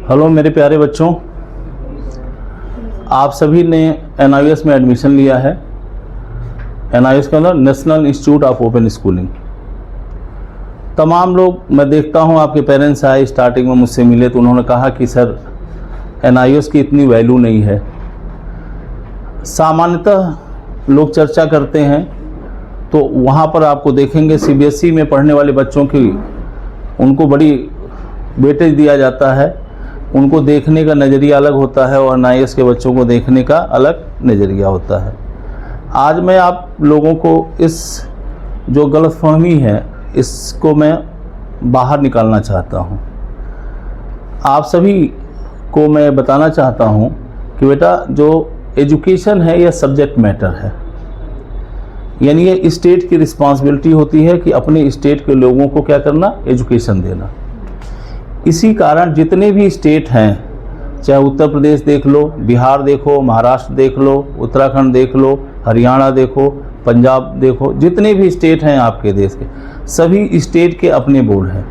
Hello मेरे प्यारे बच्चों, आप सभी ने NIOS में एडमिशन लिया है। NIOS का मतलब national institute of open schooling. तमाम लोग, मैं देखता हूँ आपके पेरेंट्स आए स्टार्टिंग में मुझसे मिले तो उन्होंने कहा कि सर NIOS की इतनी वैल्यू नहीं है। सामान्यतः लोग चर्चा करते हैं तो वहाँ पर आपको देखेंगे CBSE में पढ़ने वाले बच्चों की उनको बड़ी वेटेज दिया जाता है, उनको देखने का नज़रिया अलग होता है और NIOS के बच्चों को देखने का अलग नज़रिया होता है। आज मैं आप लोगों को इस जो गलतफहमी है इसको मैं बाहर निकालना चाहता हूँ। आप सभी को मैं बताना चाहता हूँ कि बेटा जो एजुकेशन है यह सब्जेक्ट मैटर है, यानी ये स्टेट की रिस्पांसिबिलिटी होती है कि अपने स्टेट के लोगों को क्या करना, एजुकेशन देना। इसी कारण जितने भी स्टेट हैं, चाहे उत्तर प्रदेश देख लो, बिहार देखो, महाराष्ट्र देख लो, उत्तराखंड देख लो, हरियाणा देखो, पंजाब देखो, जितने भी स्टेट हैं आपके देश के, सभी स्टेट के अपने बोर्ड हैं।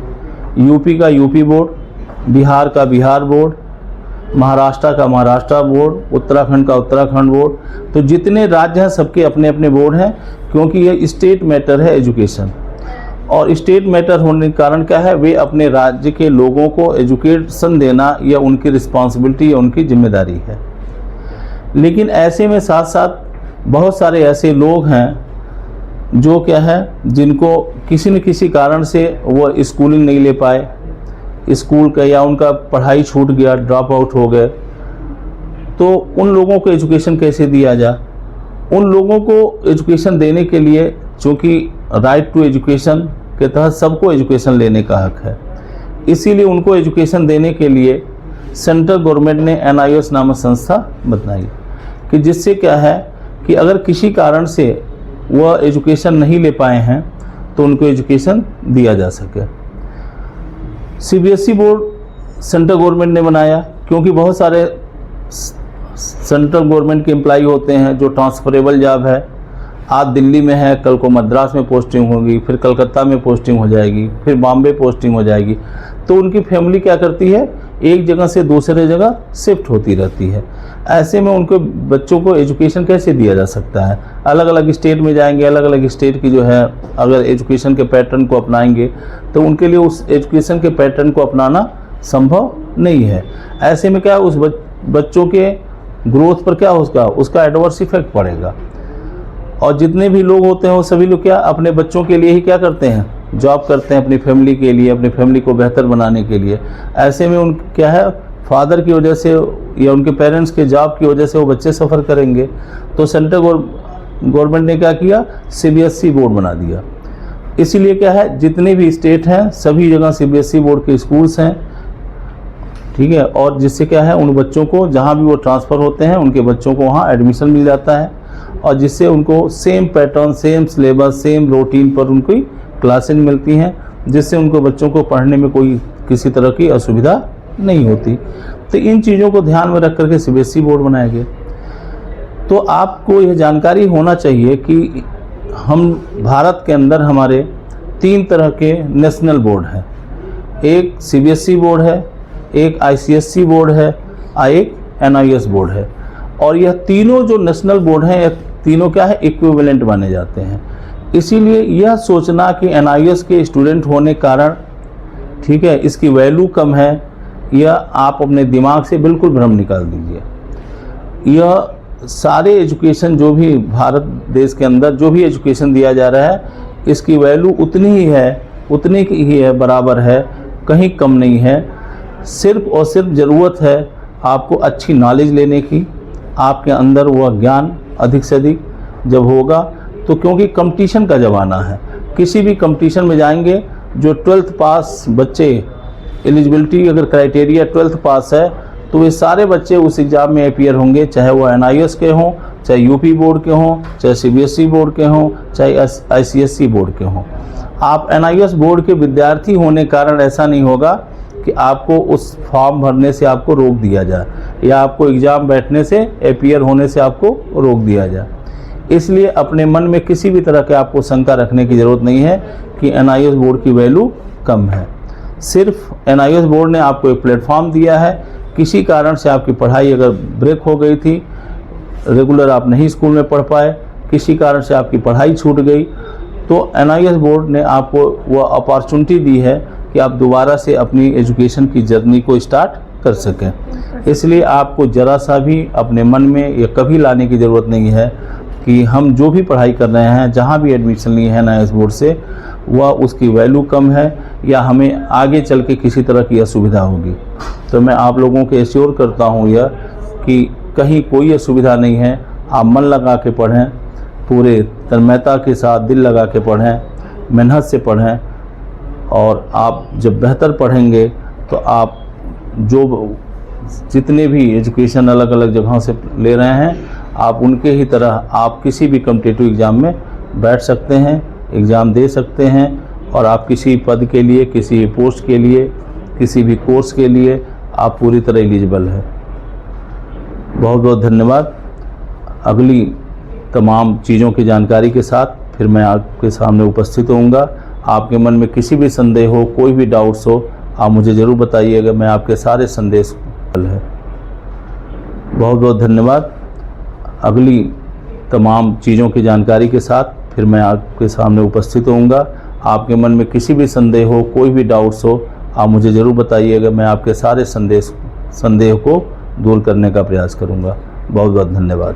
यूपी का यूपी बोर्ड, बिहार का बिहार बोर्ड, महाराष्ट्र का महाराष्ट्र बोर्ड, उत्तराखंड का उत्तराखंड बोर्ड। तो जितने राज्य हैं सबके अपने अपने बोर्ड हैं, क्योंकि ये स्टेट मैटर है एजुकेशन। और स्टेट मैटर होने के कारण क्या है, वे अपने राज्य के लोगों को एजुकेशन देना यह उनकी रिस्पांसिबिलिटी या उनकी जिम्मेदारी है। लेकिन ऐसे में साथ साथ बहुत सारे ऐसे लोग हैं जो क्या है, जिनको किसी न किसी कारण से वो स्कूलिंग नहीं ले पाए, स्कूल का या उनका पढ़ाई छूट गया, ड्रॉप आउट हो गए, तो उन लोगों को एजुकेशन कैसे दिया जाए। उन लोगों को एजुकेशन देने के लिए, चूँकि राइट टू एजुकेशन के तहत सबको एजुकेशन लेने का हक है, इसीलिए उनको एजुकेशन देने के लिए सेंट्रल गवर्नमेंट ने NIOS नामक संस्था बनाई कि जिससे क्या है कि अगर किसी कारण से वह एजुकेशन नहीं ले पाए हैं तो उनको एजुकेशन दिया जा सके। CBSE बोर्ड सेंट्रल गवर्नमेंट ने बनाया, क्योंकि बहुत सारे सेंट्रल गवर्नमेंट के एम्प्लॉई होते हैं जो ट्रांसफरेबल जॉब है। आज दिल्ली में है, कल को मद्रास में पोस्टिंग होगी, फिर कलकत्ता में पोस्टिंग हो जाएगी, फिर बॉम्बे पोस्टिंग हो जाएगी। तो उनकी फैमिली क्या करती है, एक जगह से दूसरे जगह शिफ्ट होती रहती है। ऐसे में उनको बच्चों को एजुकेशन कैसे दिया जा सकता है। अलग अलग स्टेट में जाएंगे, अलग अलग स्टेट की जो है अगर एजुकेशन के पैटर्न को अपनाएंगे तो उनके लिए उस एजुकेशन के पैटर्न को अपनाना संभव नहीं है। ऐसे में क्या उस बच्चों के ग्रोथ पर क्या उसका एडवर्स इफेक्ट पड़ेगा। और जितने भी लोग होते हैं वो सभी लोग क्या अपने बच्चों के लिए ही क्या करते हैं, जॉब करते हैं, अपनी फैमिली के लिए, अपनी फैमिली को बेहतर बनाने के लिए। ऐसे में उन क्या है, फादर की वजह से या उनके पेरेंट्स के जॉब की वजह से वो बच्चे सफ़र करेंगे। तो सेंट्रल गवर्नमेंट ने क्या किया, CBSE बोर्ड बना दिया। इसीलिए क्या है, जितने भी स्टेट हैं सभी जगह CBSE बोर्ड के स्कूल्स हैं, ठीक है। और जिससे क्या है, उन बच्चों को जहाँ भी वो ट्रांसफ़र होते हैं उनके बच्चों को वहाँ एडमिशन मिल जाता है, और जिससे उनको same pattern, same syllabus, same routine पर उनकी क्लासेज मिलती हैं, जिससे उनको बच्चों को पढ़ने में कोई किसी तरह की असुविधा नहीं होती। तो इन चीज़ों को ध्यान में रख करके CBSE बोर्ड बनाए गए। तो आपको यह जानकारी होना चाहिए कि हम भारत के अंदर हमारे 3 तरह के नेशनल बोर्ड हैं। एक CBSE बोर्ड है, एक ICSE बोर्ड है और एक NIOS बोर्ड है। और यह तीनों जो नेशनल बोर्ड हैं, यह तीनों क्या है, इक्विवेलेंट माने जाते हैं। इसीलिए यह सोचना कि NIOS के स्टूडेंट होने के कारण, ठीक है, इसकी वैल्यू कम है, यह आप अपने दिमाग से बिल्कुल भ्रम निकाल दीजिए। यह सारे एजुकेशन जो भी भारत देश के अंदर जो भी एजुकेशन दिया जा रहा है, इसकी वैल्यू उतनी ही है, उतनी ही है, बराबर है, कहीं कम नहीं है। सिर्फ और सिर्फ ज़रूरत है आपको अच्छी नॉलेज लेने की, आपके अंदर वह ज्ञान अधिक से अधिक जब होगा तो, क्योंकि कंपटीशन का ज़माना है, किसी भी कंपटीशन में जाएंगे, जो 12th पास बच्चे, एलिजिबिलिटी अगर क्राइटेरिया 12th पास है तो वे सारे बच्चे उस एग्ज़ाम में अपीयर होंगे, चाहे वो NIOS के हों, चाहे यूपी बोर्ड के हों, चाहे CBSE बोर्ड के हों, चाहे ICSE बोर्ड के हों। आप NIOS बोर्ड के विद्यार्थी होने के कारण ऐसा नहीं होगा कि आपको उस फॉर्म भरने से आपको रोक दिया जाए या आपको एग्ज़ाम बैठने से, अपीयर होने से आपको रोक दिया जाए। इसलिए अपने मन में किसी भी तरह के आपको शंका रखने की ज़रूरत नहीं है कि NIOS बोर्ड की वैल्यू कम है। सिर्फ NIOS बोर्ड ने आपको एक प्लेटफॉर्म दिया है। किसी कारण से आपकी पढ़ाई अगर ब्रेक हो गई थी, रेगुलर आप नहीं स्कूल में पढ़ पाए, किसी कारण से आपकी पढ़ाई छूट गई, तो NIOS बोर्ड ने आपको वह अपॉर्चुनिटी दी है कि आप दोबारा से अपनी एजुकेशन की जर्नी को स्टार्ट कर सकें। इसलिए आपको ज़रा सा भी अपने मन में ये कभी लाने की ज़रूरत नहीं है कि हम जो भी पढ़ाई कर रहे हैं, जहाँ भी एडमिशन लिए हैं NIOS बोर्ड से, वह उसकी वैल्यू कम है या हमें आगे चल के किसी तरह की असुविधा होगी। तो मैं आप लोगों को एश्योर करता हूँ यह कि कहीं कोई असुविधा नहीं है। आप मन लगा के पढ़ें, पूरे तन्मयता के साथ दिल लगा के पढ़ें, मेहनत से पढ़ें, और आप जब बेहतर पढ़ेंगे तो आप जो जितने भी एजुकेशन अलग अलग जगहों से ले रहे हैं, आप उनके ही तरह आप किसी भी कॉम्पिटिटिव एग्ज़ाम में बैठ सकते हैं, एग्ज़ाम दे सकते हैं, और आप किसी पद के लिए, किसी पोस्ट के लिए, किसी भी कोर्स के लिए आप पूरी तरह एलिजिबल है। बहुत बहुत धन्यवाद। अगली तमाम चीज़ों की जानकारी के साथ फिर मैं आपके सामने उपस्थित होऊंगा। आपके मन में किसी भी संदेह हो, कोई भी डाउट्स हो, आप मुझे ज़रूर बताइएगा। मैं आपके सारे संदेश हल है। बहुत बहुत धन्यवाद। अगली तमाम चीज़ों की जानकारी के साथ फिर मैं आपके सामने उपस्थित होऊंगा। आपके मन में किसी भी संदेह हो, कोई भी डाउट्स हो, आप मुझे ज़रूर बताइएगा। मैं आपके सारे संदेह को दूर करने का प्रयास करूंगा। बहुत बहुत धन्यवाद।